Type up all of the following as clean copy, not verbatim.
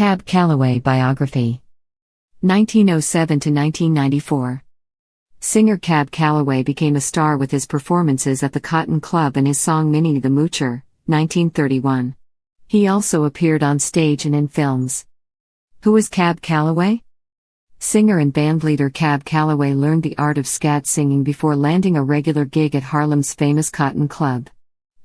Cab Calloway biography. 1907 to 1994. Singer Cab Calloway became a star with his performances at the Cotton Club and his song Minnie the Moocher, 1931. He also appeared on stage and in films. Who was Cab Calloway? Singer and bandleader Cab Calloway learned the art of scat singing before landing a regular gig at Harlem's famous Cotton Club.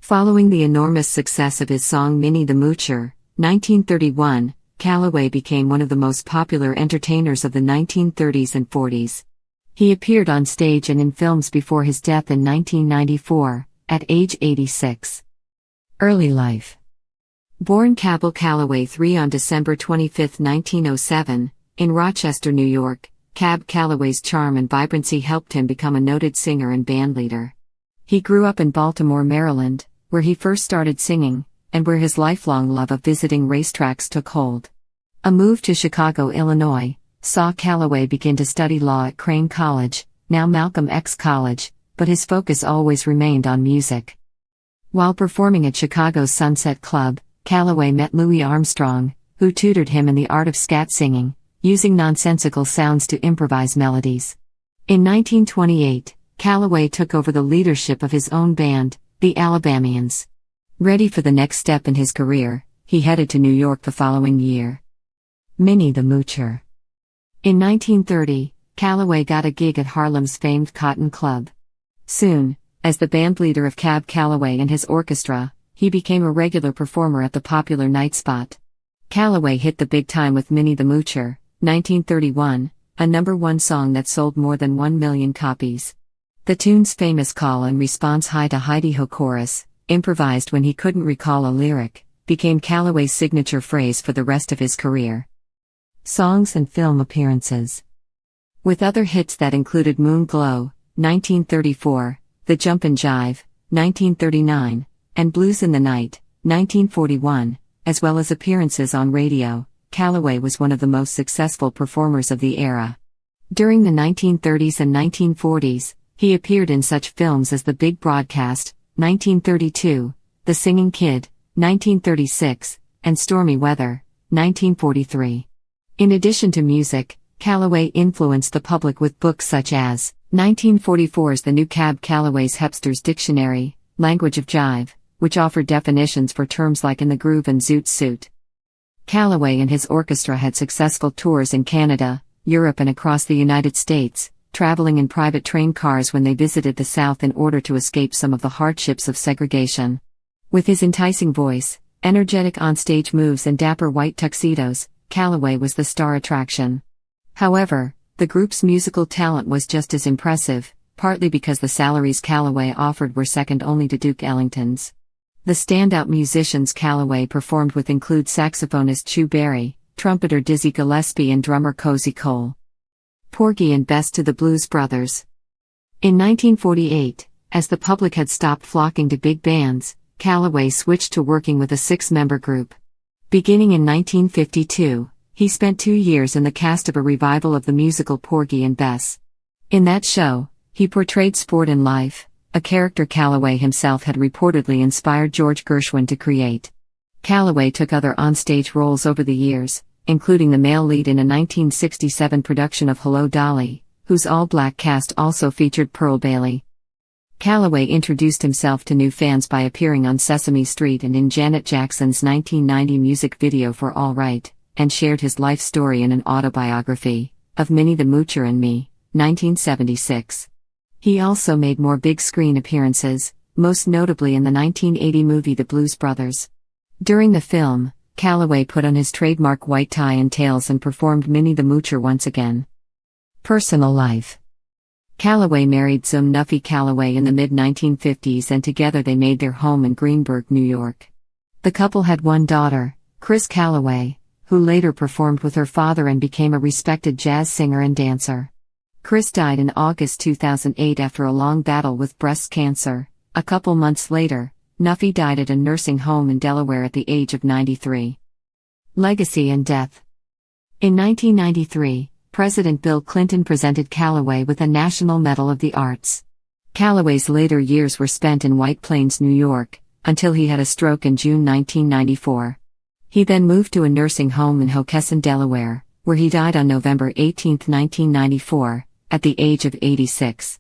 Following the enormous success of his song Minnie the Moocher, 1931, Calloway became one of the most popular entertainers of the 1930s and 40s. He appeared on stage and in films before his death in 1994, at age 86. Early life. Born Cabell Calloway III on December 25, 1907, in Rochester, New York, Cab Calloway's charm and vibrancy helped him become a noted singer and bandleader. He grew up in Baltimore, Maryland, where he first started singing, and where his lifelong love of visiting racetracks took hold. A move to Chicago, Illinois, saw Calloway begin to study law at Crane College, now Malcolm X College, but his focus always remained on music. While performing at Chicago's Sunset Club, Calloway met Louis Armstrong, who tutored him in the art of scat singing, using nonsensical sounds to improvise melodies. In 1928, Calloway took over the leadership of his own band, the Alabamians. Ready for the next step in his career, he headed to New York the following year. Minnie the Moocher. In 1930, Calloway got a gig at Harlem's famed Cotton Club. Soon, as the bandleader of Cab Calloway and his orchestra, he became a regular performer at the popular night spot. Calloway hit the big time with Minnie the Moocher, 1931, a #1 song that sold more than 1 million copies. The tune's famous call and response hi to Heidi-ho chorus, improvised when he couldn't recall a lyric, became Calloway's signature phrase for the rest of his career. Songs and film appearances. With other hits that included Moon Glow, 1934, The Jumpin' Jive, 1939, and Blues in the Night, 1941, as well as appearances on radio, Calloway was one of the most successful performers of the era. During the 1930s and 1940s, he appeared in such films as The Big Broadcast, 1932, The Singing Kid, 1936, and Stormy Weather, 1943. In addition to music, Calloway influenced the public with books such as 1944's The New Cab Calloway's Hepster's Dictionary, Language of Jive, which offered definitions for terms like in the groove and zoot suit. Calloway and his orchestra had successful tours in Canada, Europe and across the United States, traveling in private train cars when they visited the South in order to escape some of the hardships of segregation. With his enticing voice, energetic onstage moves and dapper white tuxedos, Calloway was the star attraction. However, the group's musical talent was just as impressive, partly because the salaries Calloway offered were second only to Duke Ellington's. The standout musicians Calloway performed with include saxophonist Chu Berry, trumpeter Dizzy Gillespie and drummer Cozy Cole. Porgy and Bess to the Blues Brothers. In 1948, as the public had stopped flocking to big bands, Calloway switched to working with a 6-member group. Beginning in 1952, he spent 2 years in the cast of a revival of the musical Porgy and Bess. In that show, he portrayed Sport in Life, a character Calloway himself had reportedly inspired George Gershwin to create. Calloway took other onstage roles over the years, including the male lead in a 1967 production of Hello Dolly, whose all-black cast also featured Pearl Bailey. Calloway introduced himself to new fans by appearing on Sesame Street and in Janet Jackson's 1990 music video for All Right, and shared his life story in an autobiography, Of Minnie the Moocher and Me, 1976. He also made more big-screen appearances, most notably in the 1980 movie The Blues Brothers. During the film, Calloway put on his trademark white tie and tails and performed Minnie the Moocher once again. Personal life. Calloway married Zum Nuffy Calloway in the mid-1950s and together they made their home in Greenburgh, New York. The couple had one daughter, Chris Calloway, who later performed with her father and became a respected jazz singer and dancer. Chris died in August 2008 after a long battle with breast cancer. A couple months later, Nuffy died at a nursing home in Delaware at the age of 93. Legacy and death. In 1993, President Bill Clinton presented Calloway with a National Medal of the Arts. Calloway's later years were spent in White Plains, New York, until he had a stroke in June 1994. He then moved to a nursing home in Hockessin, Delaware, where he died on November 18, 1994, at the age of 86.